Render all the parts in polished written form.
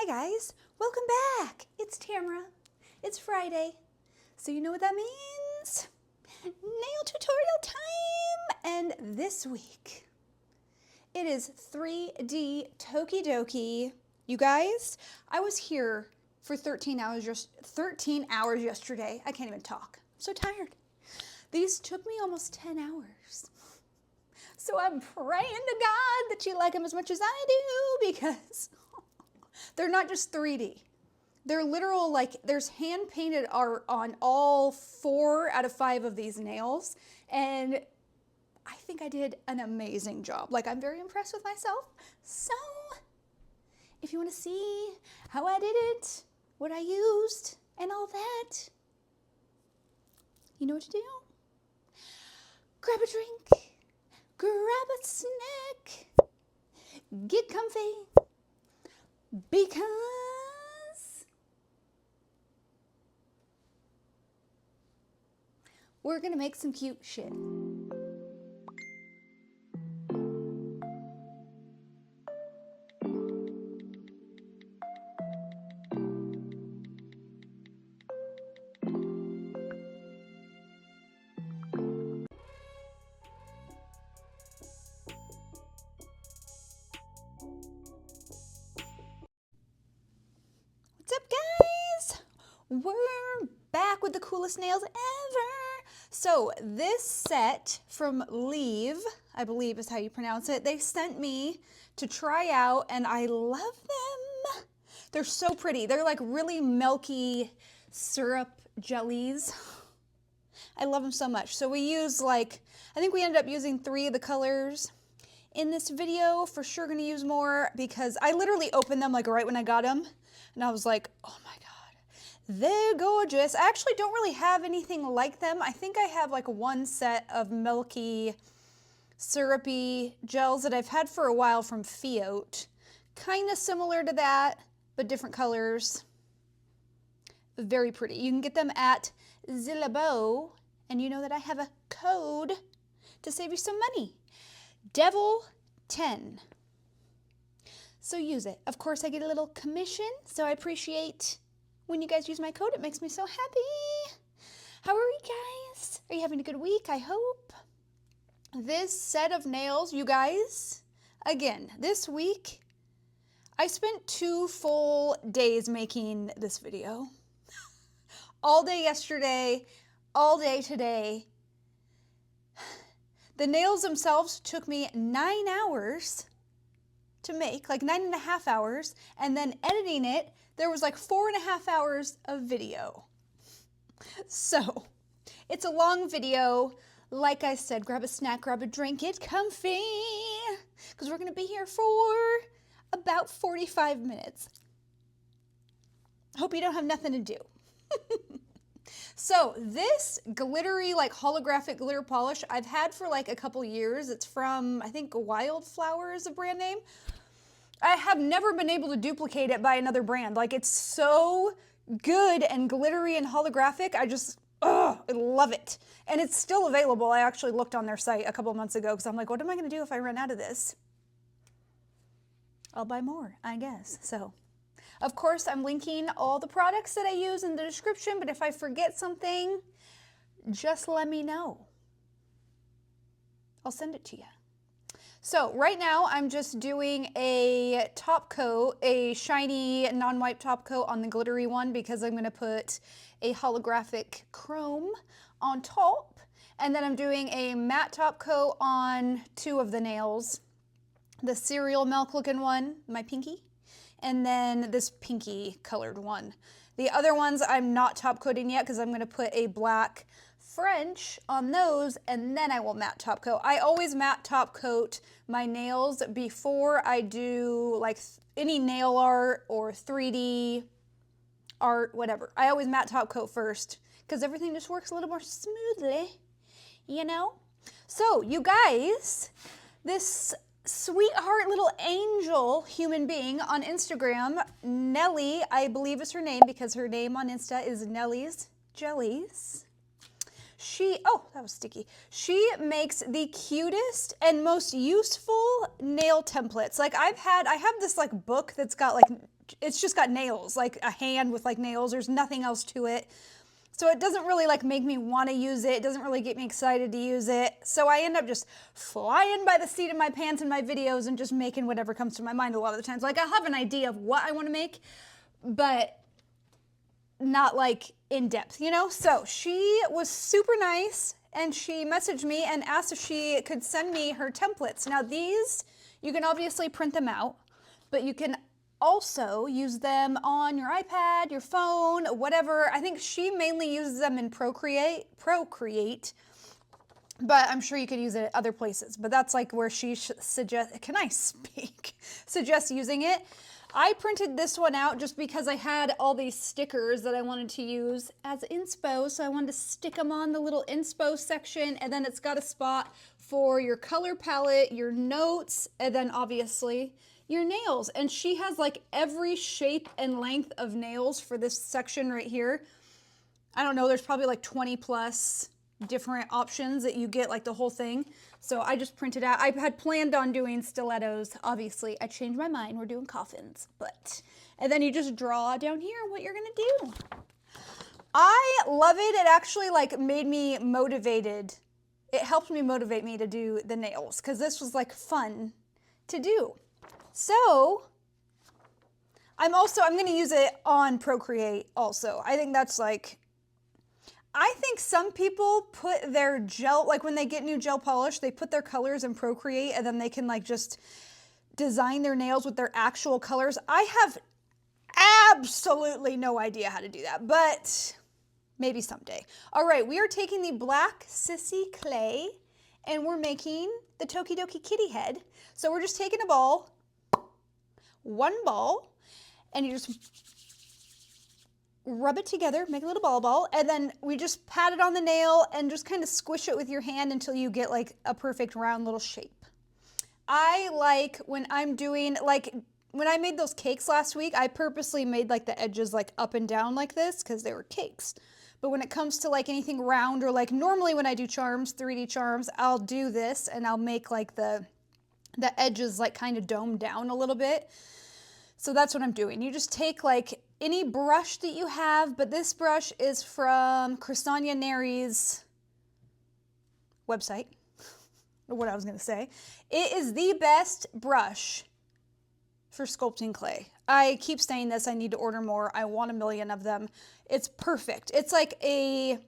guys, welcome back. It's Tamara. It's Friday. So you know what that means? Nail tutorial time! And this week, it is 3D Tokidoki. You guys, I was here for 13 hours yesterday. I can't even talk. I'm so tired. These took me almost 10 hours. So I'm praying to God that you like them as much as I do, because they're not just 3D. They're literal, like, there's hand painted art on all 4 out of 5 of these nails. And I think I did an amazing job. Like, I'm very impressed with myself. So if you want to see how I did it, what I used, and all that, you know what to do. Grab a drink, grab a snack, get comfy, because we're gonna make some cute shit. What's up, guys? We're back with the coolest nails ever. So this set from Leav, I believe is how you pronounce it, they sent me to try out, and I love them. They're so pretty. They're like really milky syrup jellies. I love them so much. So we used, like, I think we ended up using 3 of the colors in this video. For sure gonna use more, because I literally opened them like right when I got them, and I was like, oh my God. They're gorgeous. I actually don't really have anything like them. I think I have like one set of milky, syrupy gels that I've had for a while from Fiat. Kind of similar to that, but different colors. Very pretty. You can get them at Zillabo, and you know that I have a code to save you some money. Devil10. So use it. Of course, I get a little commission, so I appreciate when you guys use my code. It makes me so happy. How are you guys? Are you having a good week? I hope. This set of nails, you guys, again, this week, I spent 2 full days making this video. All day yesterday, all day today. The nails themselves took me 9 hours to make, like 9.5 hours, and then editing it, there was like 4.5 hours of video. So it's a long video. Like I said, grab a snack, grab a drink, get comfy, because we're gonna be here for about 45 minutes. Hope you don't have nothing to do. So this glittery, like holographic glitter polish I've had for like a couple years. It's from, I think, Wildflower is a brand name. I have never been able to duplicate it by another brand. Like, it's so good and glittery and holographic. I love it. And it's still available. I actually looked on their site a couple months ago because I'm like, what am I going to do if I run out of this? I'll buy more, I guess. So, of course, I'm linking all the products that I use in the description, but if I forget something, just let me know. I'll send it to you. So right now I'm just doing a top coat, a shiny non-wipe top coat on the glittery one, because I'm going to put a holographic chrome on top. And then I'm doing a matte top coat on 2 of the nails. The cereal milk looking one, my pinky, and then this pinky colored one. The other ones I'm not top coating yet, because I'm going to put a black French on those, and then I will matte top coat. I always matte top coat my nails before I do like any nail art or 3D art, whatever. I always matte top coat first, because everything just works a little more smoothly, you know? So you guys, this sweetheart little angel human being on Instagram, Nelly, I believe is her name, because her name on Insta is nellysgellys. Oh, that was sticky. She makes the cutest and most useful nail templates. Like I have this like book that's got like it's just got nails, like a hand with like nails. There's nothing else to it. So it doesn't really like make me want to use it. It doesn't really get me excited to use it. So I end up just flying by the seat of my pants in my videos and just making whatever comes to my mind a lot of the times. Like I'll have an idea of what I want to make, but not like in depth, you know? So she was super nice and she messaged me and asked if she could send me her templates. Now these, you can obviously print them out, but you can also use them on your iPad, your phone, whatever. I think she mainly uses them in Procreate, but I'm sure you could use it at other places. But that's like where she suggests, can I speak? Suggests using it. I printed this one out just because I had all these stickers that I wanted to use as inspo. So I wanted to stick them on the little inspo section, and then it's got a spot for your color palette, your notes, and then obviously your nails. And she has like every shape and length of nails for this section right here. I don't know, there's probably like 20 plus different options that you get, like the whole thing. So I just printed out. I had planned on doing stilettos. Obviously, I changed my mind. We're doing coffins, and then you just draw down here what you're gonna do. I love it. It actually like made me motivated. It helped me motivate me to do the nails because this was like fun to do. So I'm gonna use it on Procreate also. I think that's like, I think some people put their gel, like when they get new gel polish, they put their colors in Procreate and then they can like just design their nails with their actual colors. I have absolutely no idea how to do that, but maybe someday. All right, we are taking the black sissy clay and we're making the Tokidoki kitty head. So we're just taking a ball, one ball, and you just rub it together, make a little ball, and then we just pat it on the nail and just kind of squish it with your hand until you get like a perfect round little shape. I like when I'm doing, like when I made those cakes last week, I purposely made like the edges like up and down like this because they were cakes. But when it comes to like anything round, or like normally when I do charms, 3D charms, I'll do this and I'll make like the edges like kind of domed down a little bit. So that's what I'm doing. You just take like any brush that you have, but this brush is from Chrisania Neri's website, or what I was gonna say. It is the best brush for sculpting clay. I keep saying this, I need to order more. I want 1 million of them. It's perfect. It's like a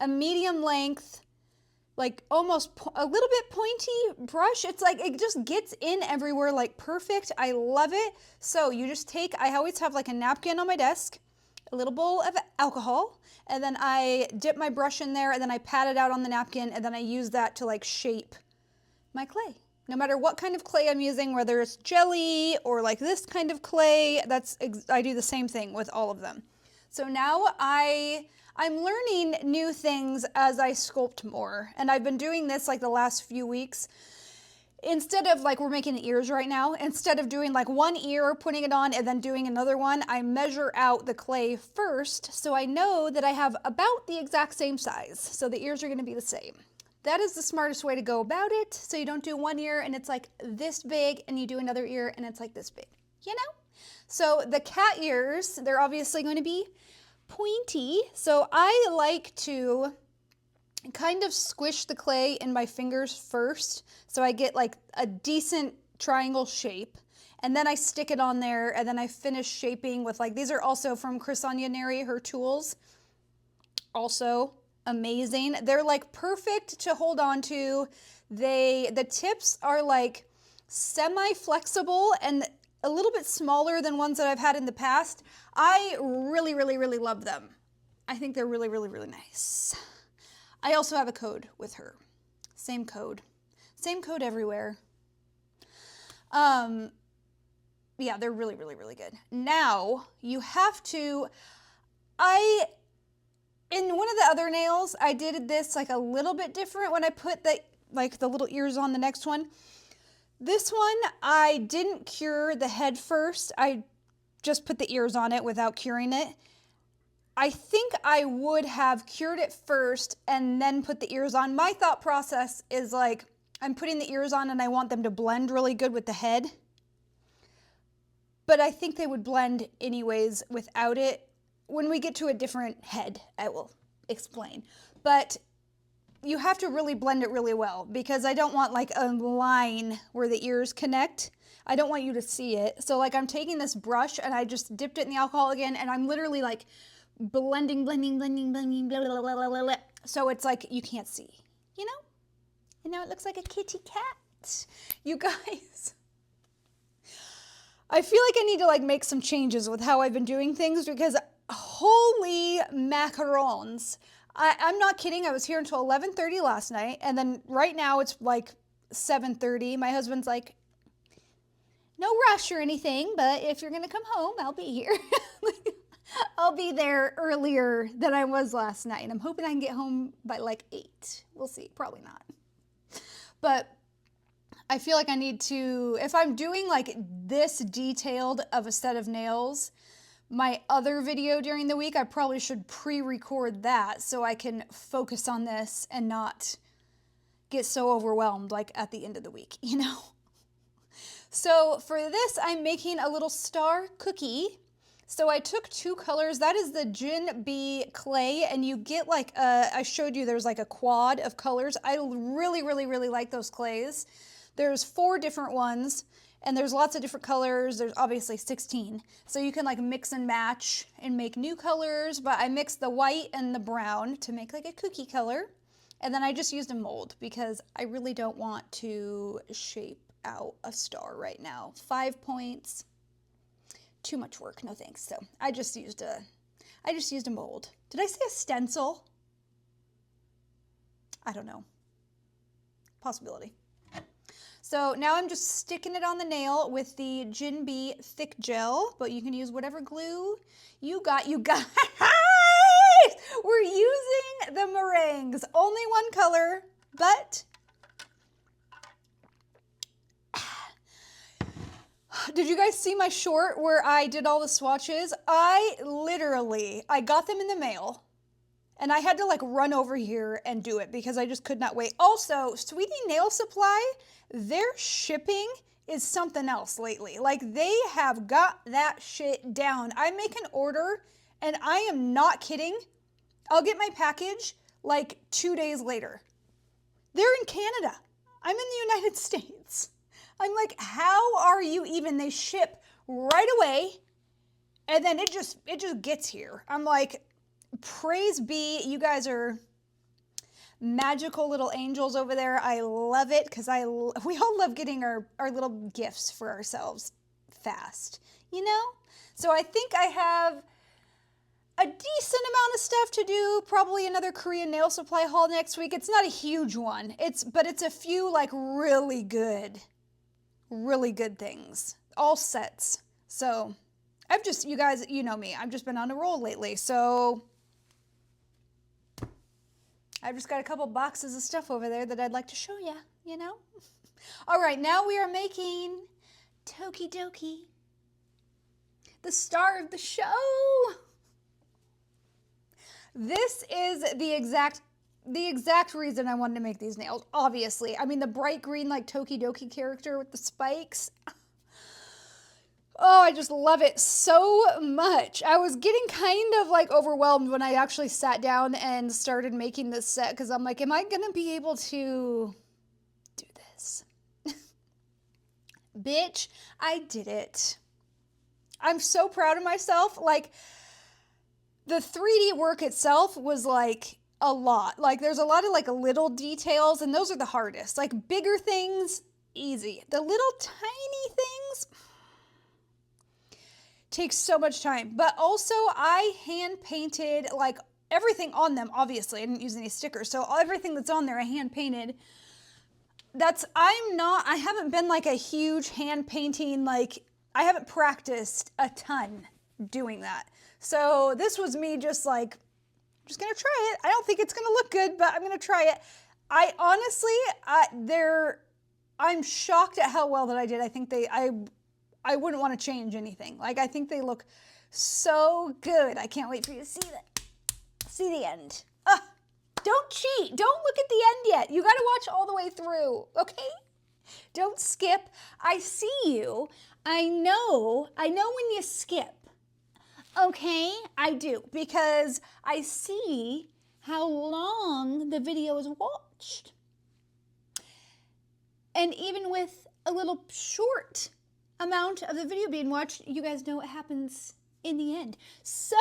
medium length, like almost a little bit pointy brush. It's like, it just gets in everywhere like perfect. I love it. So you just take, I always have like a napkin on my desk, a little bowl of alcohol, and then I dip my brush in there and then I pat it out on the napkin and then I use that to like shape my clay. No matter what kind of clay I'm using, whether it's jelly or like this kind of clay, I do the same thing with all of them. So now I'm learning new things as I sculpt more. And I've been doing this like the last few weeks. Instead of like, we're making the ears right now, instead of doing like one ear, putting it on and then doing another one, I measure out the clay first so I know that I have about the exact same size. So the ears are gonna be the same. That is the smartest way to go about it. So you don't do one ear and it's like this big and you do another ear and it's like this big, you know? So the cat ears, they're obviously going to be pointy. So I like to kind of squish the clay in my fingers first so I get like a decent triangle shape, and then I stick it on there and then I finish shaping with like, these are also from Chrisania Neri, her tools. Also amazing. They're like perfect to hold on to. The tips are like semi-flexible and a little bit smaller than ones that I've had in the past. I really, really, really love them. I think they're really, really, really nice. I also have a code with her. Same code everywhere. Yeah, they're really, really, really good. Now you have to, in one of the other nails, I did this like a little bit different when I put the little ears on the next one. This one, I didn't cure the head first. I just put the ears on it without curing it. I think I would have cured it first and then put the ears on. My thought process is like, I'm putting the ears on and I want them to blend really good with the head. but I think they would blend anyways without it. When we get to a different head, I will explain. But you have to really blend it really well because I don't want like a line where the ears connect. I don't want you to see it. So like I'm taking this brush and I just dipped it in the alcohol again and I'm literally like blending, blah, blah, blah, blah, blah. So it's like you can't see, you know? And now it looks like a kitty cat. You guys, I feel like I need to like make some changes with how I've been doing things because holy macarons. I'm not kidding. I was here until 11:30 last night. And then right now it's like 7:30. My husband's like, no rush or anything, but if you're going to come home, I'll be here. I'll be there earlier than I was last night. And I'm hoping I can get home by like 8. We'll see. Probably not. But I feel like I need to, if I'm doing like this detailed of a set of nails, my other video during the week, I probably should pre-record that so I can focus on this and not get so overwhelmed like at the end of the week, you know? So for this, I'm making a little star cookie. So I took 2 colors. That is the Gin B clay, and you get like I showed you there's like a quad of colors. I really, really, really like those clays. There's 4 different ones, and there's lots of different colors. There's obviously 16. So you can like mix and match and make new colors, but I mixed the white and the brown to make like a cookie color. And then I just used a mold because I really don't want to shape out a star right now. 5 points. Too much work, no thanks. So I just used a mold. Did I say a stencil? I don't know. Possibility. So now I'm just sticking it on the nail with the Gin B thick gel, but you can use whatever glue you got. You guys, we're using the meringues. Only one color, but did you guys see my short where I did all the swatches? I got them in the mail and I had to like run over here and do it because I just could not wait. Also, Sweetie Nail Supply, their shipping is something else lately. Like they have got that shit down. I make an order and I am not kidding. I'll get my package like 2 days later. They're in Canada. I'm in the United States. I'm like, how are you even? They ship right away and then it just gets here. I'm like, praise be, you guys are magical little angels over there. I love it because we all love getting our little gifts for ourselves fast, you know? So I think I have a decent amount of stuff to do, probably another Korean nail supply haul next week. It's not a huge one, but it's a few like really good things, all sets. So you guys, you know me, I've just been on a roll lately. So I've just got a couple boxes of stuff over there that I'd like to show you, you know? All right, now we are making Tokidoki, the star of the show. This is the exact reason I wanted to make these nails, obviously. I mean, the bright green, like Tokidoki character with the spikes. Oh, I just love it so much. I was getting kind of like overwhelmed when I actually sat down and started making this set because I'm like, am I going to be able to do this? Bitch, I did it. I'm so proud of myself. Like, the 3D work itself was like a lot. Like, there's a lot of like little details, and those are the hardest. Like, bigger things, easy. The little tiny things takes so much time. But also, I hand painted like everything on them. Obviously, I didn't use any stickers, so everything that's on there I hand painted. I haven't been like a huge hand painting, like I haven't practiced a ton doing that. So this was me just like, I'm just gonna try it. I don't think it's gonna look good, but I'm gonna try it. I honestly, I'm shocked at how well that I did. I think I wouldn't want to change anything. Like, I think they look so good. I can't wait for you to see that. See the end. Don't cheat. Don't look at the end yet. You got to watch all the way through, okay? Don't skip. I see you. I know when you skip. Okay, I do, because I see how long the video is watched. And even with a little short amount of the video being watched, you guys know what happens in the end. So,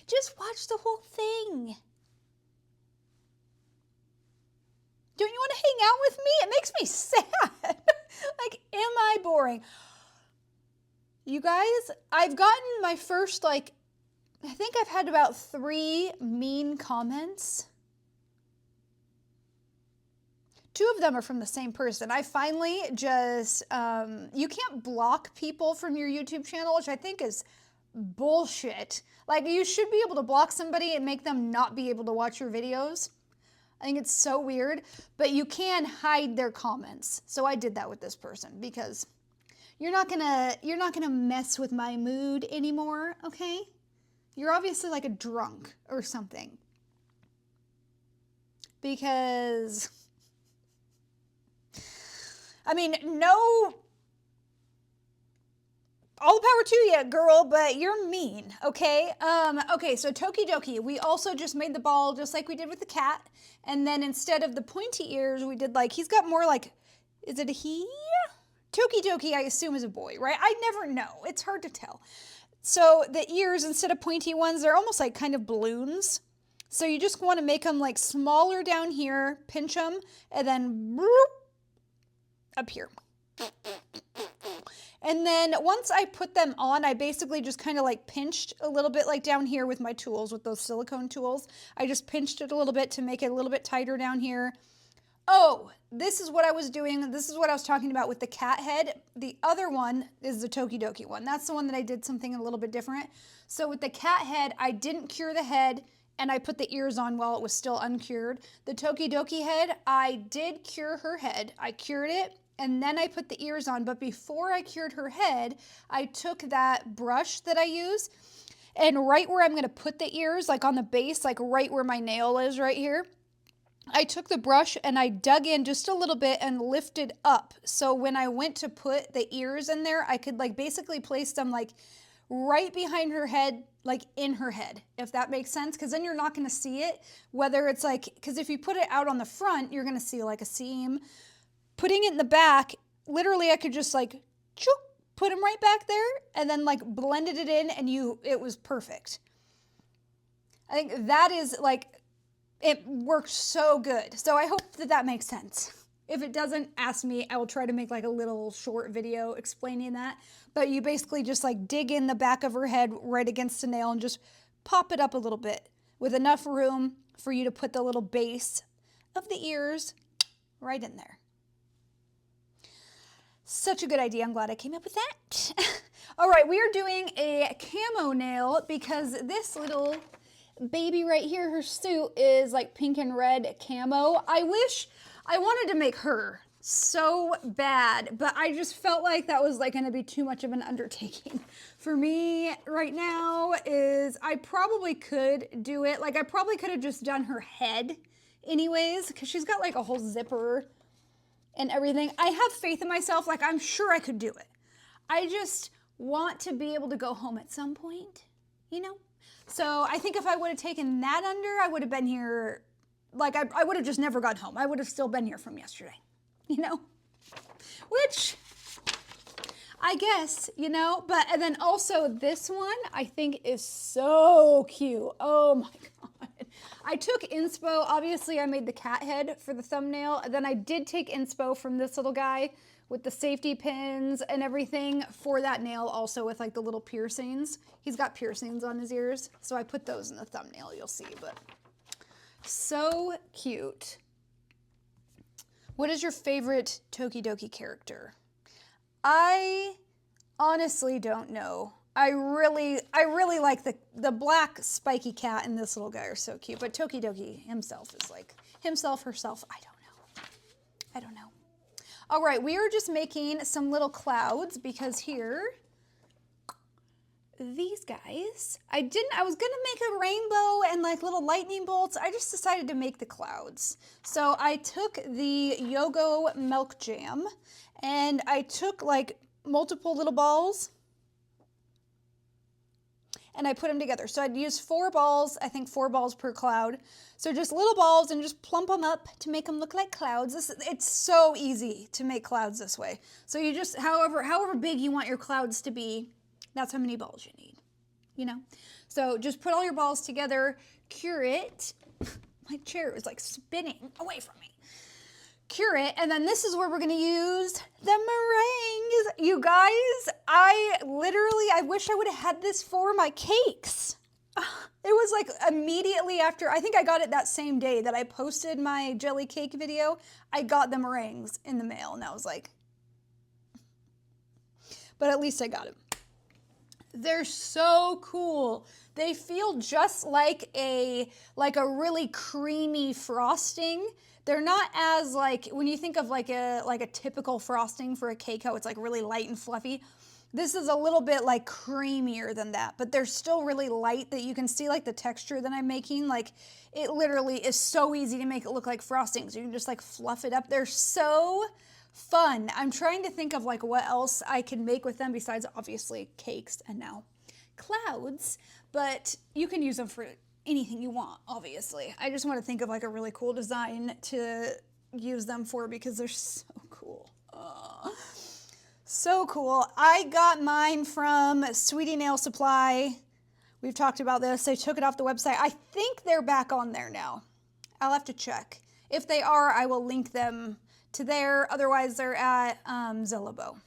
just watch the whole thing. Don't you want to hang out with me? It makes me sad. Like, am I boring? You guys, I've gotten my first, like, I think I've had about 3 mean comments. 2 of them are from the same person. I finally just, you can't block people from your YouTube channel, which I think is bullshit. Like, you should be able to block somebody and make them not be able to watch your videos. I think it's so weird, but you can hide their comments. So I did that with this person because you're not gonna mess with my mood anymore, okay? You're obviously like a drunk or something. Because, I mean, no, all the power to you, girl, but you're mean, okay? Okay, so Tokidoki, we also just made the ball just like we did with the cat. And then instead of the pointy ears, we did like, he's got more like, is it a he? Tokidoki, I assume, is a boy, right? I never know. It's hard to tell. So the ears, instead of pointy ones, they're almost like kind of balloons. So you just want to make them like smaller down here, pinch them, and then up here. And then once I put them on, I basically just kind of like pinched a little bit like down here with my tools, with those silicone tools. I just pinched it a little bit to make it a little bit tighter down here. Oh, this is what I was doing. This is what I was talking about with the cat head. The other one is the Tokidoki one. That's the one that I did something a little bit different. So with the cat head, I didn't cure the head and I put the ears on while it was still uncured. The Tokidoki head, I did cure her head. I cured it and then I put the ears on. But before I cured her head, I took that brush that I use and right where I'm going to put the ears, like on the base, like right where my nail is right here, I took the brush and I dug in just a little bit and lifted up. So when I went to put the ears in there, I could like basically place them like right behind her head, like in her head, if that makes sense. Because then you're not going to see it, whether it's like, because if you put it out on the front, you're going to see like a seam. Putting it in the back, literally I could just like put them right back there and then like blended it in and it was perfect. I think that is like, it worked so good. So I hope that that makes sense. If it doesn't, ask me. I will try to make like a little short video explaining that. But you basically just like dig in the back of her head right against the nail and just pop it up a little bit with enough room for you to put the little base of the ears right in there. Such a good idea. I'm glad I came up with that. All right, we are doing a camo nail because this little baby right here, her suit is like pink and red camo. I wanted to make her so bad, but I just felt like that was like going to be too much of an undertaking for me right now. I probably could do it. Like I probably could have just done her head anyways, because she's got like a whole zipper and everything. I have faith in myself. Like I'm sure I could do it. I just want to be able to go home at some point, you know? So I think if I would have taken that under, I would have been here, like I would have just never got home. I would have still been here from yesterday, you know? Which, I guess, you know? But, and then also this one, I think is so cute. Oh my God. I took inspo, obviously I made the cat head for the thumbnail. And then I did take inspo from this little guy with the safety pins and everything for that nail, also with like the little piercings. He's got piercings on his ears, so I put those in the thumbnail, you'll see, but so cute. What is your favorite Tokidoki character? I honestly don't know. I really like the black spiky cat and this little guy are so cute, but Tokidoki himself is like, himself, herself, I don't know. All right, we are just making some little clouds because here, these guys. I was gonna make a rainbow and like little lightning bolts. I just decided to make the clouds. So I took the Yogo milk jam and I took like multiple little balls and I put them together. So I'd use 4 balls, I think 4 balls per cloud. So just little balls and just plump them up to make them look like clouds. It's so easy to make clouds this way. So you just, however big you want your clouds to be, that's how many balls you need, you know? So just put all your balls together, cure it. My chair is like spinning away from me. Cure it, and then this is where we're gonna use the meringues. You guys, I wish I would have had this for my cakes. It was like immediately after, I think I got it that same day that I posted my jelly cake video, I got the meringues in the mail, and I was like, but at least I got them. They're so cool. They feel just like a really creamy frosting. They're not as like, when you think of like a typical frosting for a cake, how it's like really light and fluffy. This is a little bit like creamier than that, but they're still really light that you can see like the texture that I'm making. Like it literally is so easy to make it look like frosting. So you can just like fluff it up. They're so fun. I'm trying to think of like what else I can make with them besides obviously cakes and now clouds, but you can use them for anything you want, obviously. I just want to think of like a really cool design to use them for because they're so cool. So cool. I got mine from Sweetie Nail Supply. We've talked about this. I took it off the website. I think they're back on there now. I'll have to check. If they are, I will link them to there. Otherwise, they're at Zillabo.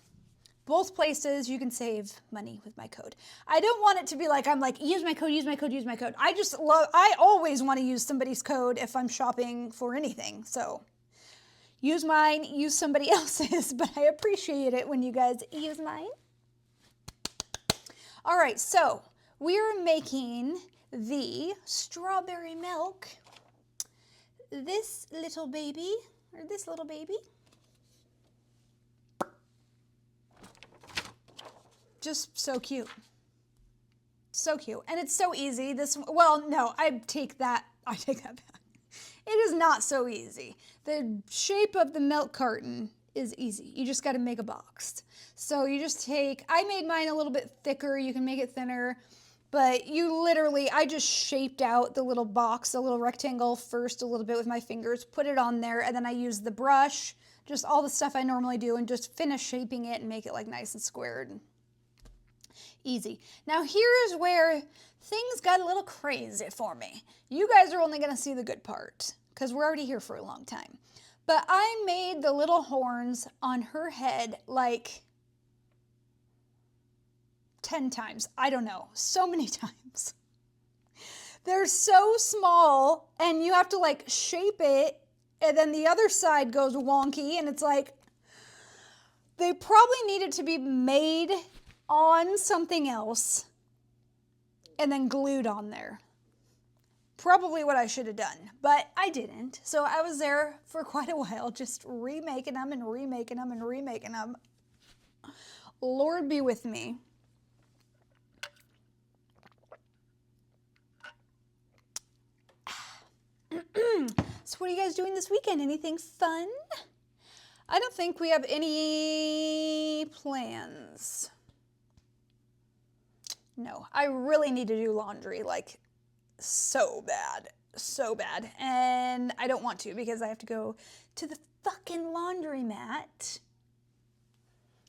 Both places you can save money with my code. I don't want it to be like, I'm like, use my code, use my code, use my code. I always want to use somebody's code if I'm shopping for anything. So use mine, use somebody else's, but I appreciate it when you guys use mine. All right, so we're making the strawberry milk. This little baby. Just so cute. So cute. And it's so easy. Well, no, I take that back. It is not so easy. The shape of the milk carton is easy. You just got to make a box. So you just I made mine a little bit thicker. You can make it thinner. But I just shaped out the little box, a little rectangle first a little bit with my fingers, put it on there, and then I used the brush, just all the stuff I normally do, and just finish shaping it and make it like nice and squared. Easy. Now here's where things got a little crazy for me. You guys are only going to see the good part because we're already here for a long time. But I made the little horns on her head like 10 times. I don't know. So many times. They're so small and you have to like shape it and then the other side goes wonky and it's like they probably needed to be made on something else and then glued on there. Probably what I should have done, but I didn't. So I was there for quite a while just remaking them and remaking them and remaking them. Lord be with me. So what are you guys doing this weekend? Anything fun? I don't think we have any plans. No, I really need to do laundry, like so bad, and I don't want to because I have to go to the fucking laundromat.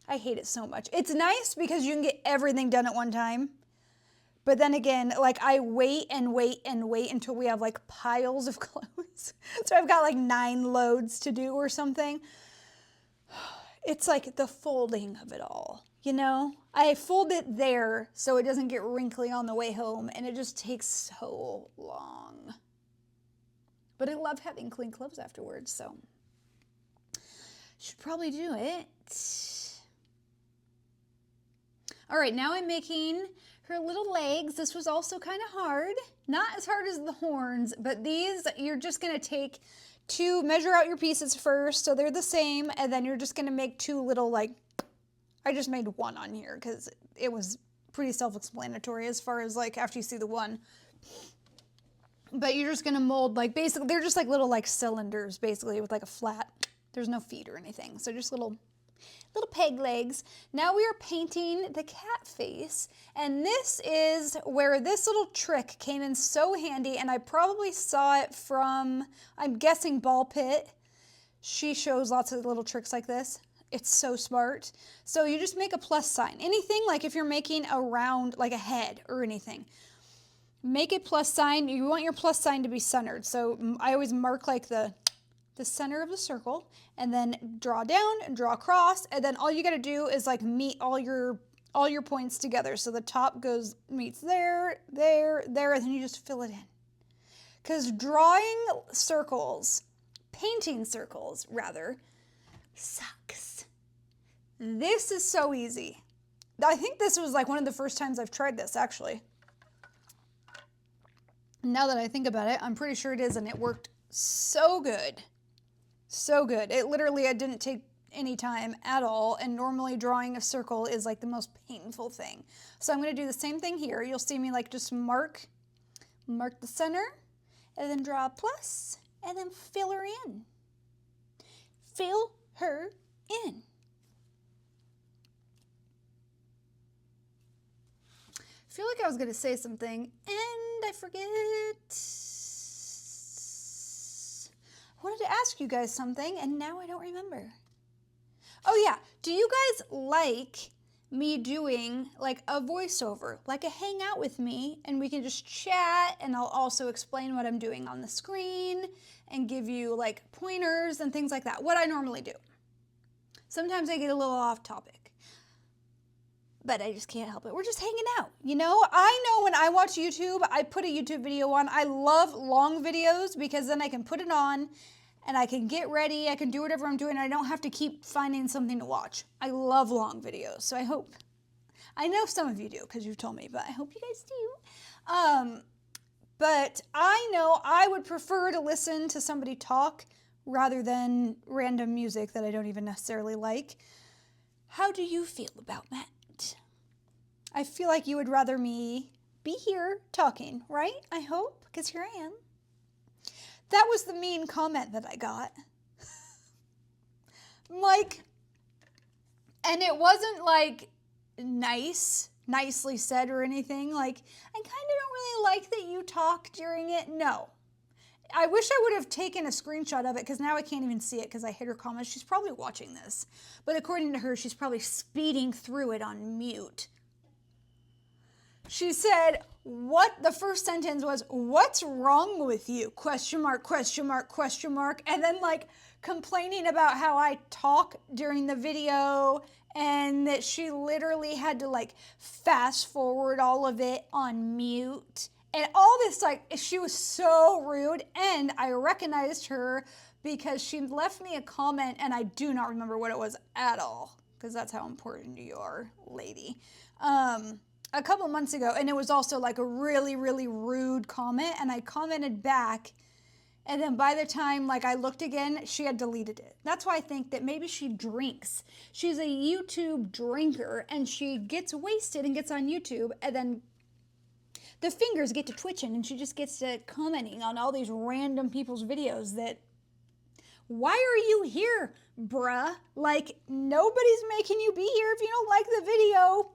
I hate it so much. It's nice because you can get everything done at one time, but then again, like I wait and wait and wait until we have like piles of clothes. So I've got like 9 loads to do or something. It's like the folding of it all. You know, I fold it there so it doesn't get wrinkly on the way home, and it just takes so long. But I love having clean clothes afterwards, so should probably do it. All right, now I'm making her little legs. This was also kind of hard. Not as hard as the horns, but these, you're just going to measure out your pieces first so they're the same, and then you're just going to make 2 little like, I just made 1 on here because it was pretty self-explanatory as far as like after you see the one. But you're just gonna mold like basically they're just like little like cylinders basically with like a flat. There's no feet or anything, so just little peg legs. Now we are painting the cat face, and this is where this little trick came in so handy, and I probably saw it from, I'm guessing, Ball Pit. She shows lots of little tricks like this. It's so smart. So you just make a plus sign. Anything like if you're making a round, like a head or anything, make a plus sign. You want your plus sign to be centered. So I always mark like the center of the circle and then draw down and draw across, and then all you got to do is like meet all your points together. So the top meets there, there, there, and then you just fill it in. Because drawing circles, painting circles rather, sucks. This is so easy. I think this was like one of the first times I've tried this actually. Now that I think about it, I'm pretty sure it is, and it worked so good. So good. It literally, it didn't take any time at all, and normally drawing a circle is like the most painful thing. So I'm going to do the same thing here. You'll see me like just mark the center, and then draw a plus, and then fill her in. Fill her in. I feel like I was going to say something, and I forget. I wanted to ask you guys something, and now I don't remember. Oh yeah, do you guys like me doing like a voiceover, like a hangout with me, and we can just chat, and I'll also explain what I'm doing on the screen and give you like pointers and things like that, what I normally do. Sometimes I get a little off topic, but I just can't help it. We're just hanging out, you know? I know when I watch YouTube, I put a YouTube video on. I love long videos because then I can put it on and I can get ready. I can do whatever I'm doing. I don't have to keep finding something to watch. I love long videos. So I know some of you do because you've told me, but I hope you guys do. But I know I would prefer to listen to somebody talk rather than random music that I don't even necessarily like. How do you feel about that? I feel like you would rather me be here talking, right? I hope, because here I am. That was the mean comment that I got. Like, and it wasn't like nicely said or anything. Like, I kind of don't really like that you talk during it. No. I wish I would have taken a screenshot of it because now I can't even see it because I hit her comments. She's probably watching this. But according to her, she's probably speeding through it on mute. She said, the first sentence was, "What's wrong with you?" Question mark, question mark, question mark. And then like complaining about how I talk during the video and that she literally had to like fast forward all of it on mute. And all this, like, she was so rude. And I recognized her because she left me a comment and I do not remember what it was at all because that's how important you are, lady. A couple months ago, and it was also like a really, really rude comment, and I commented back, and then by the time like I looked again, she had deleted it. That's why I think that maybe she drinks. She's a YouTube drinker, and she gets wasted and gets on YouTube, and then the fingers get to twitching, and she just gets to commenting on all these random people's videos that, why are you here, bruh? Like, nobody's making you be here if you don't like the video.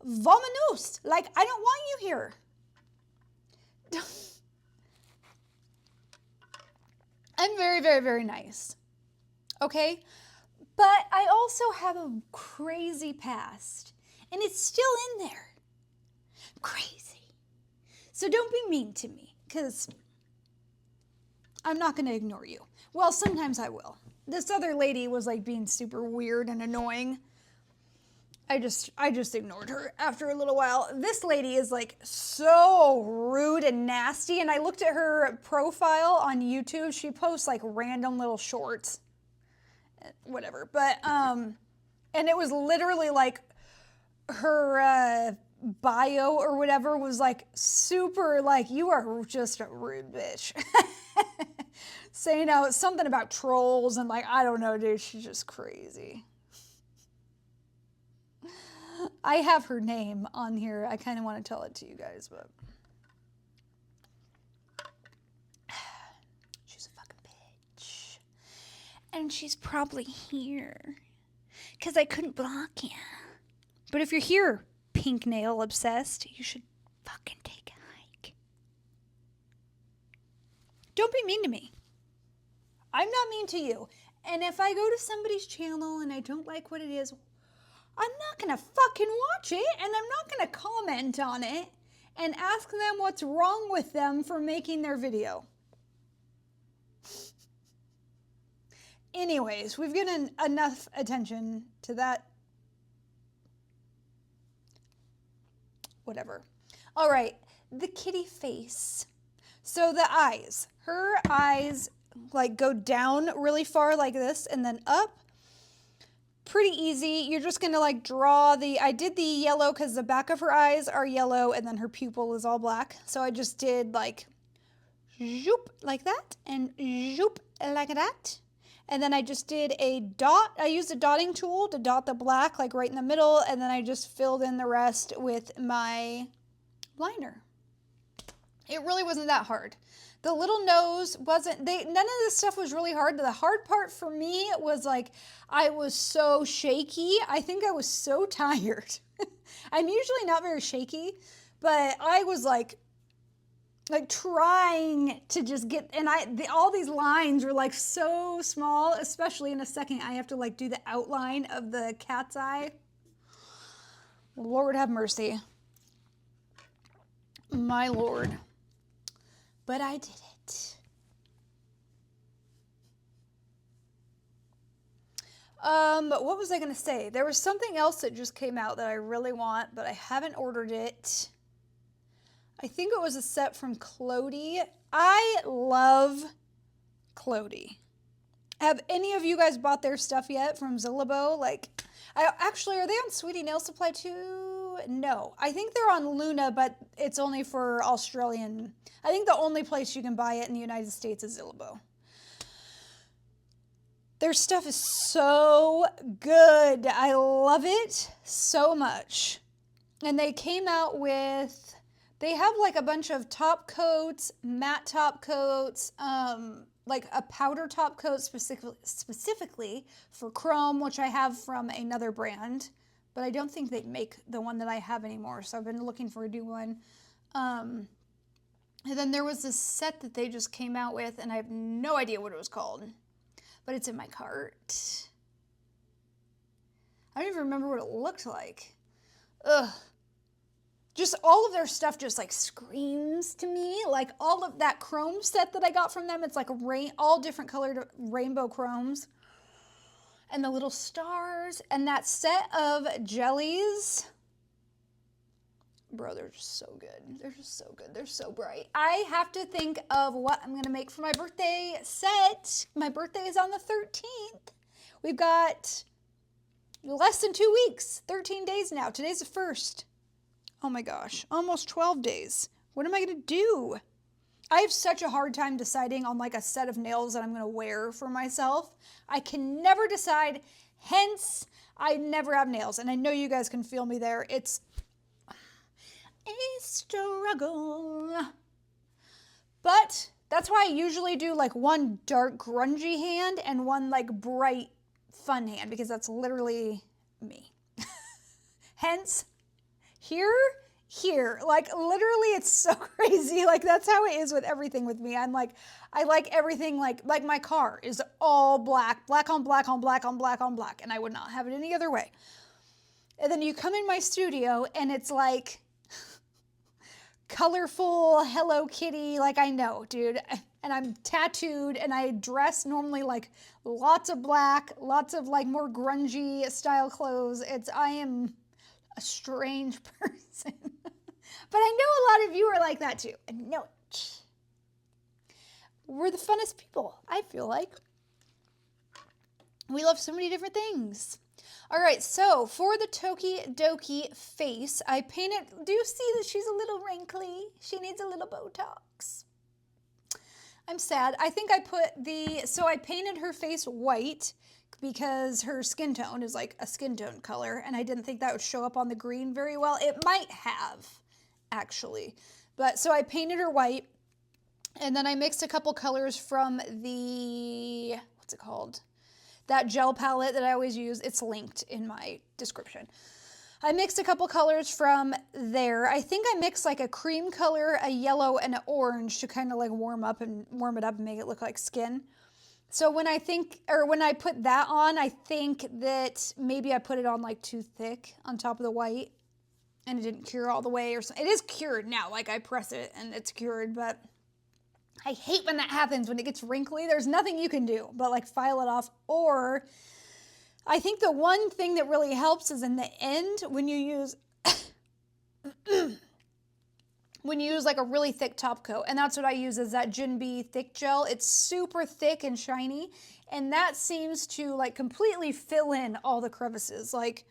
Vamonos. Like, I don't want you here. I'm very, very, very nice. Okay? But I also have a crazy past. And it's still in there. Crazy. So don't be mean to me, because I'm not going to ignore you. Well, sometimes I will. This other lady was like being super weird and annoying. I just ignored her after a little while. This lady is like so rude and nasty, and I looked at her profile on YouTube. She posts like random little shorts, whatever. But and it was literally like her bio or whatever was like super like, you are just a rude bitch. Saying something about trolls and like, I don't know, dude, she's just crazy. I have her name on here. I kind of want to tell it to you guys, but she's a fucking bitch. And she's probably here because I couldn't block you. But if you're here, pink nail obsessed, you should fucking take a hike. Don't be mean to me. I'm not mean to you. And if I go to somebody's channel and I don't like what it is, I'm not going to fucking watch it, and I'm not going to comment on it and ask them what's wrong with them for making their video. Anyways, we've given enough attention to that. Whatever. All right, the kitty face. So the eyes. Her eyes like go down really far like this and then up. Pretty easy. You're just gonna like draw the, I did the yellow because the back of her eyes are yellow and then her pupil is all black. So I just did like zoop like that and zoop like that. And then I just did a dot. I used a dotting tool to dot the black like right in the middle, and then I just filled in the rest with my liner. It really wasn't that hard. The little nose wasn't, none of this stuff was really hard. The hard part for me was like, I was so shaky. I think I was so tired. I'm usually not very shaky, but I was like trying to just get, and all these lines were like so small, especially in a second. I have to like do the outline of the cat's eye. Lord have mercy. My Lord. But I did it. What was I going to say? There was something else that just came out that I really want, but I haven't ordered it. I think it was a set from Clody. I love Clody. Have any of you guys bought their stuff yet from Zillabo? Like, actually, are they on Sweetie Nail Supply too? No. I think they're on Luna, but it's only for Australian. I think the only place you can buy it in the United States is Zillabo. Their stuff is so good. I love it so much. And they came out with, they have like a bunch of top coats, matte top coats, like a powder top coat specifically for chrome, which I have from another brand, but I don't think they make the one that I have anymore. So I've been looking for a new one. And then there was this set that they just came out with, and I have no idea what it was called, but it's in my cart. I don't even remember what it looked like. Ugh. Just all of their stuff just like screams to me. Like all of that chrome set that I got from them, it's like all different colored rainbow chromes. And the little stars. And that set of jellies. Bro, they're just so good. They're just so good. They're so bright. I have to think of what I'm going to make for my birthday set. My birthday is on the 13th. We've got less than 2 weeks. 13 days now. Today's the 1st. Oh my gosh. Almost 12 days. What am I going to do? I have such a hard time deciding on like a set of nails that I'm going to wear for myself. I can never decide. Hence, I never have nails. And I know you guys can feel me there. It's a struggle. But that's why I usually do like one dark grungy hand and one like bright fun hand, because that's literally me. Hence, here, like literally it's so crazy. Like that's how it is with everything with me. I'm like, I like everything like my car is all black, black on black on black on black on black, and I would not have it any other way. And then you come in my studio and it's like colorful Hello Kitty, like I know, dude. And I'm tattooed and I dress normally like lots of black, lots of like more grungy style clothes. I am a strange person. But I know a lot of you are like that too. I know it. We're the funnest people, I feel like. We love so many different things. All right, so for the Tokidoki face, I painted, do you see that she's a little wrinkly? She needs a little Botox. I'm sad. I think I put so I painted her face white because her skin tone is like a skin tone color, and I didn't think that would show up on the green very well. It might have, actually. But so I painted her white, and then I mixed a couple colors from the, what's it called? That gel palette that I always use. It's linked in my description. I mixed a couple colors from there. I think I mixed like a cream color, a yellow, and an orange to kind of like warm it up and make it look like skin. So when I put that on, I think that maybe I put it on like too thick on top of the white and it didn't cure all the way or something. It is cured now, like I press it and it's cured, but I hate when that happens, when it gets wrinkly. There's nothing you can do but like file it off. Or I think the one thing that really helps is in the end when you use like a really thick top coat, and that's what I use, is that Jinbei thick gel. It's super thick and shiny, and that seems to like completely fill in all the crevices. Like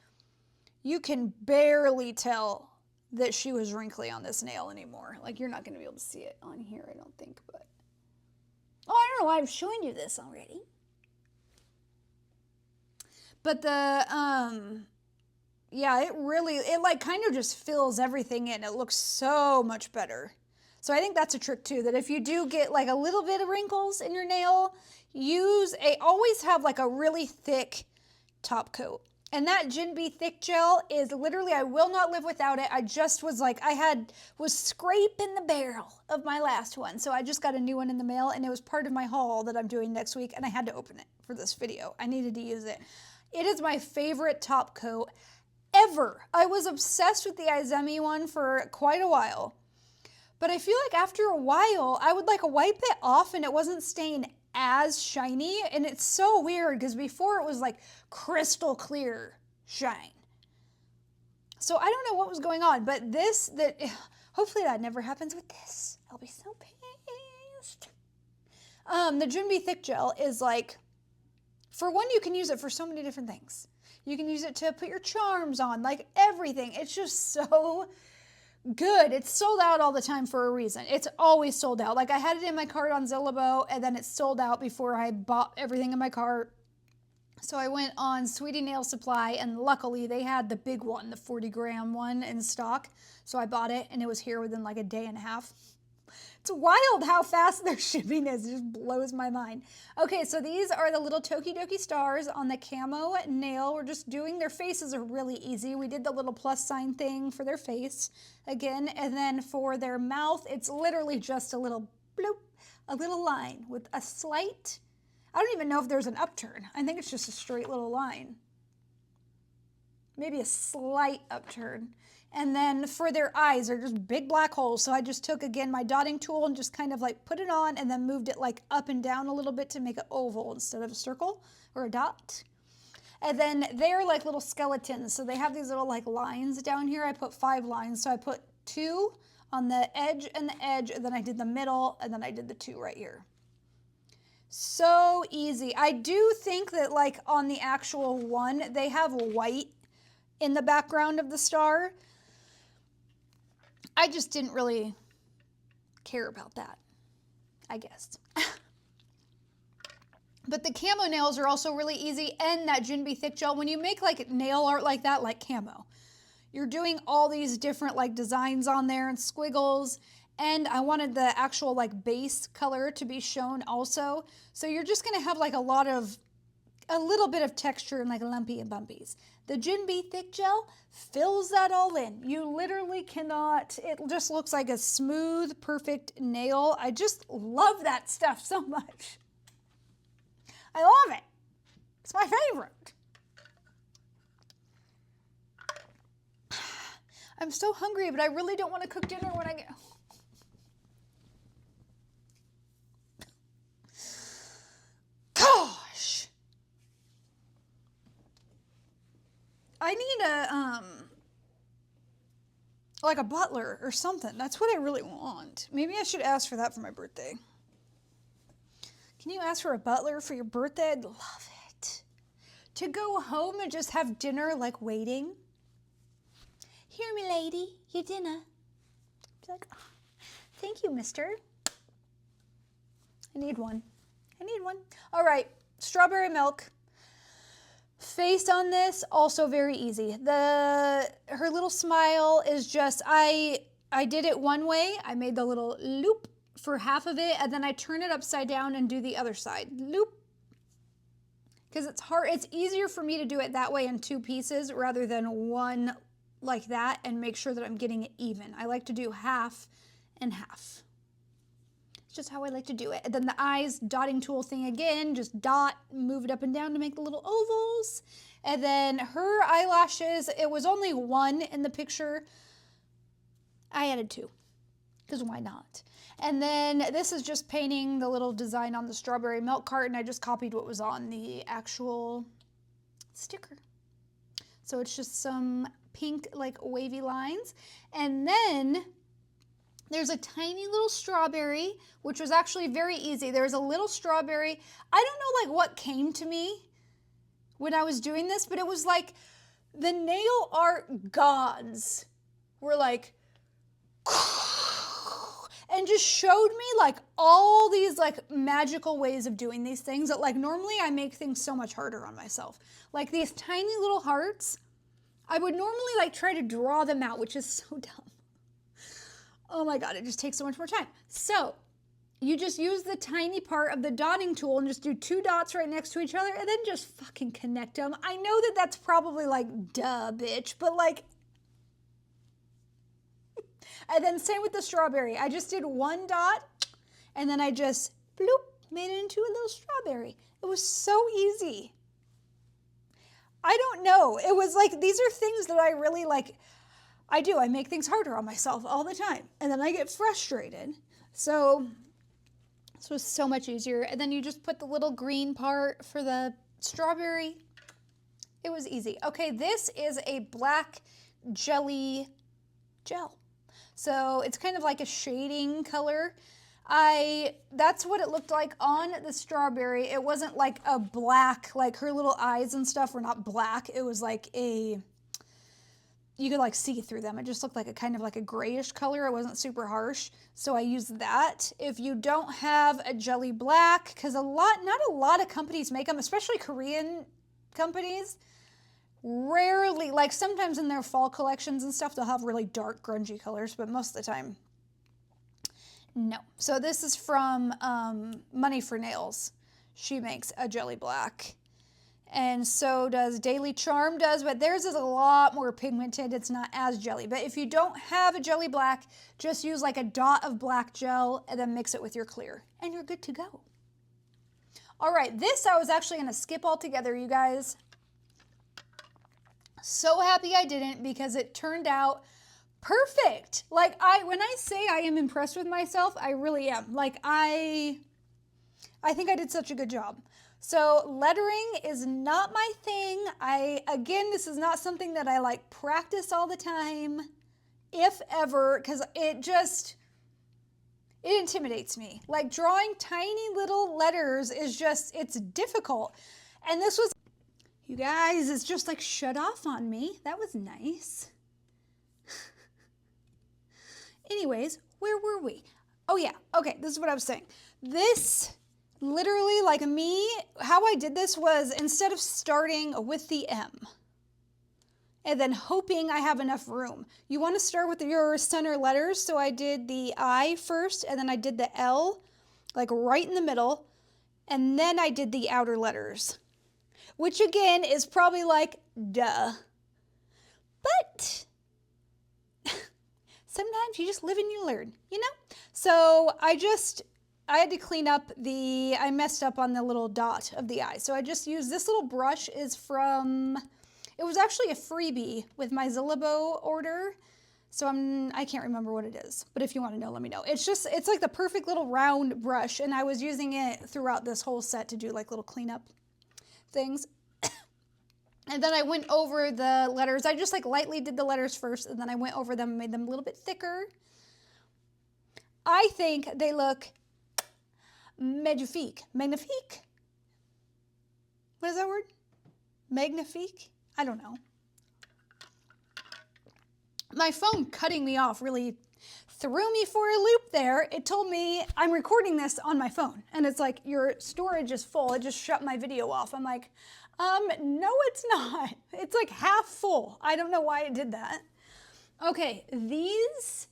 you can barely tell that she was wrinkly on this nail anymore. Like you're not going to be able to see it on here, I don't think, but oh, I don't know why I'm showing you this already. But the yeah, it like kind of just fills everything in. It looks so much better. So I think that's a trick too, that if you do get like a little bit of wrinkles in your nail, always have like a really thick top coat. And that Jinbei thick gel is literally, I will not live without it. I just was like, was scraping the barrel of my last one. So I just got a new one in the mail, and it was part of my haul that I'm doing next week, and I had to open it for this video. I needed to use it. It is my favorite top coat ever. I was obsessed with the Izemi one for quite a while. But I feel like after a while, I would like wipe it off and it wasn't staying as shiny. And it's so weird because before it was like crystal clear shine. So I don't know what was going on, but hopefully that never happens with this. I'll be so pissed. The Jinbei thick gel is like, for one, you can use it for so many different things. You can use it to put your charms on, like everything. It's just so good. It's sold out all the time for a reason. It's always sold out. Like I had it in my cart on Zillabo, and then it sold out before I bought everything in my cart. So I went on Sweetie Nail Supply, and luckily they had the big one, the 40-gram one in stock. So I bought it, and it was here within like a day and a half. It's wild how fast their shipping is. It just blows my mind. Okay, so these are the little Tokidoki stars on the camo nail. We're just doing, their faces are really easy. We did the little plus sign thing for their face again. And then for their mouth, it's literally just a little bloop, a little line with a slight, I don't even know if there's an upturn. I think it's just a straight little line. Maybe a slight upturn. And then for their eyes, they're just big black holes. So I just took, again, my dotting tool and just kind of like put it on and then moved it like up and down a little bit to make an oval instead of a circle or a dot. And then they're like little skeletons. So they have these little like lines down here. I put 5 lines. So I put 2 on the edge, and then I did the middle, and then I did the 2 right here. So easy. I do think that like on the actual one, they have white in the background of the star. I just didn't really care about that, I guess. But the camo nails are also really easy, and that Jinbei thick gel. When you make like nail art like that, like camo, you're doing all these different like designs on there and squiggles, and I wanted the actual like base color to be shown also. So you're just gonna have like a little bit of texture and like lumpy and bumpies. The Jinbei thick gel fills that all in. You literally cannot, it just looks like a smooth, perfect nail. I just love that stuff so much. I love it. It's my favorite. I'm so hungry, but I really don't want to cook dinner when I get home. Gosh. I need like a butler or something. That's what I really want. Maybe I should ask for that for my birthday. Can you ask for a butler for your birthday? I'd love it. To go home and just have dinner like waiting. Here, me lady, your dinner. Be like, oh, thank you, mister. I need one. I need one. All right, strawberry milk. Face on this, also very easy. Her little smile is just, I did it one way. I made the little loop for half of it, and then I turn it upside down and do the other side. Loop. Because it's hard, it's easier for me to do it that way in 2 pieces rather than one like that and make sure that I'm getting it even. I like to do half and half. It's just how I like to do it. And then the eyes, dotting tool thing again, just dot, move it up and down to make the little ovals. And then her eyelashes, it was only 1 in the picture. I added 2, because why not? And then this is just painting the little design on the strawberry milk carton. I just copied what was on the actual sticker. So it's just some pink, like wavy lines. And then there's a tiny little strawberry, which was actually very easy. There's a little strawberry. I don't know like what came to me when I was doing this, but it was like the nail art gods were like, and just showed me like all these like magical ways of doing these things that like normally I make things so much harder on myself. Like these tiny little hearts, I would normally like try to draw them out, which is so dumb. Oh my God, it just takes so much more time. So you just use the tiny part of the dotting tool and just do 2 dots right next to each other and then just fucking connect them. I know that that's probably like, duh, bitch, but like, and then same with the strawberry. I just did 1 dot and then I just bloop, made it into a little strawberry. It was so easy. I don't know. It was like, these are things that I really like. I make things harder on myself all the time. And then I get frustrated. So this was so much easier. And then you just put the little green part for the strawberry. It was easy. Okay, this is a black jelly gel. So it's kind of like a shading color. That's what it looked like on the strawberry. It wasn't like a black, like her little eyes and stuff were not black. It was like you could like see through them. It just looked like a kind of like a grayish color. It wasn't super harsh. So I used that. If you don't have a jelly black, because not a lot of companies make them, especially Korean companies, rarely, like sometimes in their fall collections and stuff, they'll have really dark grungy colors, but most of the time, no. So this is from Money for Nails. She makes a jelly black. And so does Daily Charm does, but theirs is a lot more pigmented. It's not as jelly. But if you don't have a jelly black, just use like a dot of black gel and then mix it with your clear. And you're good to go. All right, this I was actually going to skip altogether, you guys. So happy I didn't because it turned out perfect. Like when I say I am impressed with myself, I really am. Like I think I did such a good job. So lettering is not my thing. Again, this is not something that I like practice all the time, if ever, because it intimidates me. Like drawing tiny little letters is just, it's difficult. And this was, you guys, it's just like shut off on me. That was nice. Anyways, where were we? Oh yeah, okay, this is what I was saying. This, literally like me, how I did this was instead of starting with the M and then hoping I have enough room, you want to start with your center letters. So I did the I first and then I did the L like right in the middle and then I did the outer letters. Which again is probably like, duh. But sometimes you just live and you learn, you know? So I had to clean up I messed up on the little dot of the eye. So I just used this little brush it was actually a freebie with my Zillabo order. So I can't remember what it is, but if you want to know, let me know. It's like the perfect little round brush and I was using it throughout this whole set to do like little cleanup things. And then I went over the letters. I just like lightly did the letters first and then I went over them and made them a little bit thicker. I think they look magnifique. Magnifique? What is that word? Magnifique? I don't know. My phone cutting me off really threw me for a loop there. It told me I'm recording this on my phone and it's like your storage is full. It just shut my video off. I'm like, No, it's not. It's like half full. I don't know why it did that. Okay, these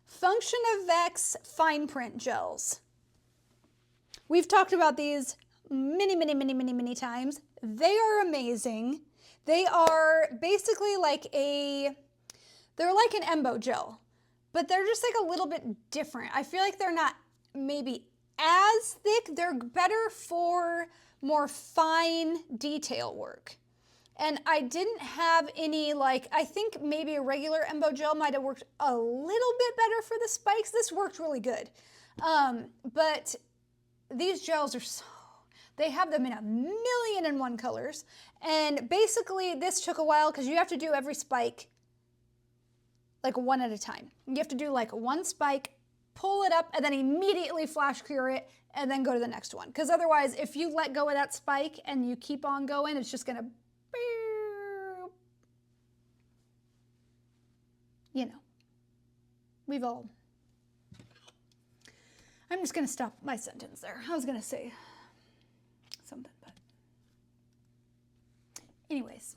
Function of X fine print gels. We've talked about these many times. They are amazing. They are basically like they're like an embo gel, but they're just like a little bit different. I feel like they're not maybe as thick. They're better for more fine detail work. And I didn't have any, like, I think maybe a regular embo gel might have worked a little bit better for the spikes. This worked really good. But these gels are so, they have them in 1,000,001 colors. And basically this took a while because you have to do every spike like one at a time. You have to do like one spike, pull it up, and then immediately flash cure it, and then go to the next one. Because otherwise, if you let go of that spike and you keep on going, it's just gonna, you know, we've all, I'm just gonna stop my sentence there. I was gonna say something, but anyways,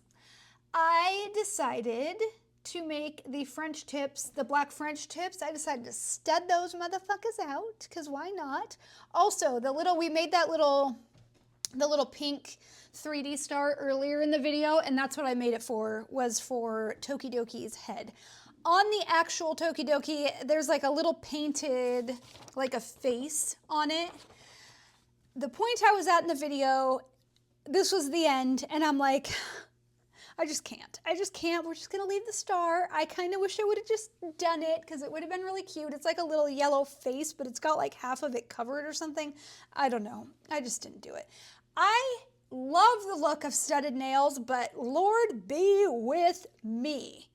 I decided to make the French tips, the black French tips. I decided to stud those motherfuckers out, because why not? Also, we made that the little pink 3D star earlier in the video, and that's what I made it for, was for Tokidoki's head. On the actual Tokidoki, there's like a little painted, like a face on it. The point I was at in the video, this was the end, and I'm like, I just can't. We're just gonna leave the star. I kind of wish I would have just done it because it would have been really cute. It's like a little yellow face, but it's got like half of it covered or something. I don't know. I just didn't do it. I love the look of studded nails, but Lord be with me.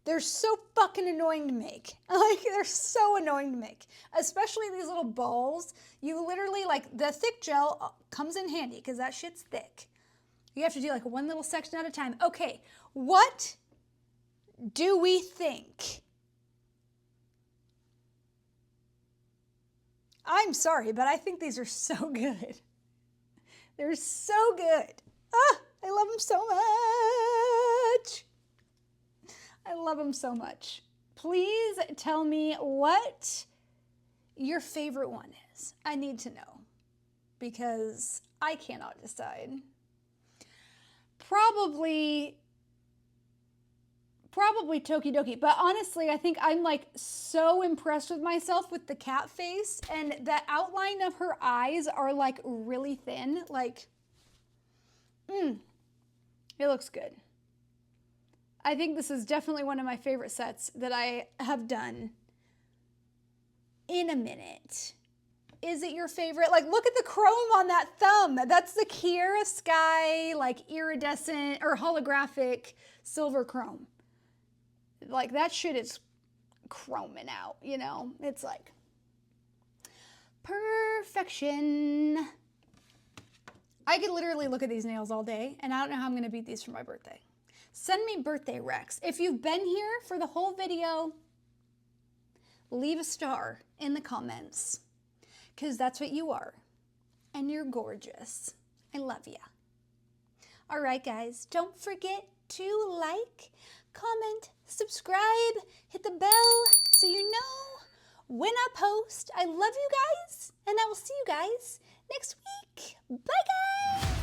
They're so fucking annoying to make. Like, they're so annoying to make. Especially these little balls. You literally, like, the thick gel comes in handy because that shit's thick. You have to do like one little section at a time. Okay, what do we think? I'm sorry, but I think these are so good. They're so good. Ah, I love them so much. I love them so much. Please tell me what your favorite one is. I need to know because I cannot decide. Probably Tokidoki, but honestly, I think I'm like so impressed with myself with the cat face, and the outline of her eyes are like really thin. Like, it looks good. I think this is definitely one of my favorite sets that I have done in a minute. Is it your favorite? Like, look at the chrome on that thumb. That's the Kiara Sky, like, iridescent or holographic silver chrome. Like, that shit is chroming out, you know? It's like perfection. I could literally look at these nails all day, and I don't know how I'm going to beat these for my birthday. Send me birthday recs. If you've been here for the whole video, leave a star in the comments. Because that's what you are. And you're gorgeous. I love ya. All right, guys. Don't forget to like, comment, subscribe, hit the bell so you know when I post. I love you guys. And I will see you guys next week. Bye, guys.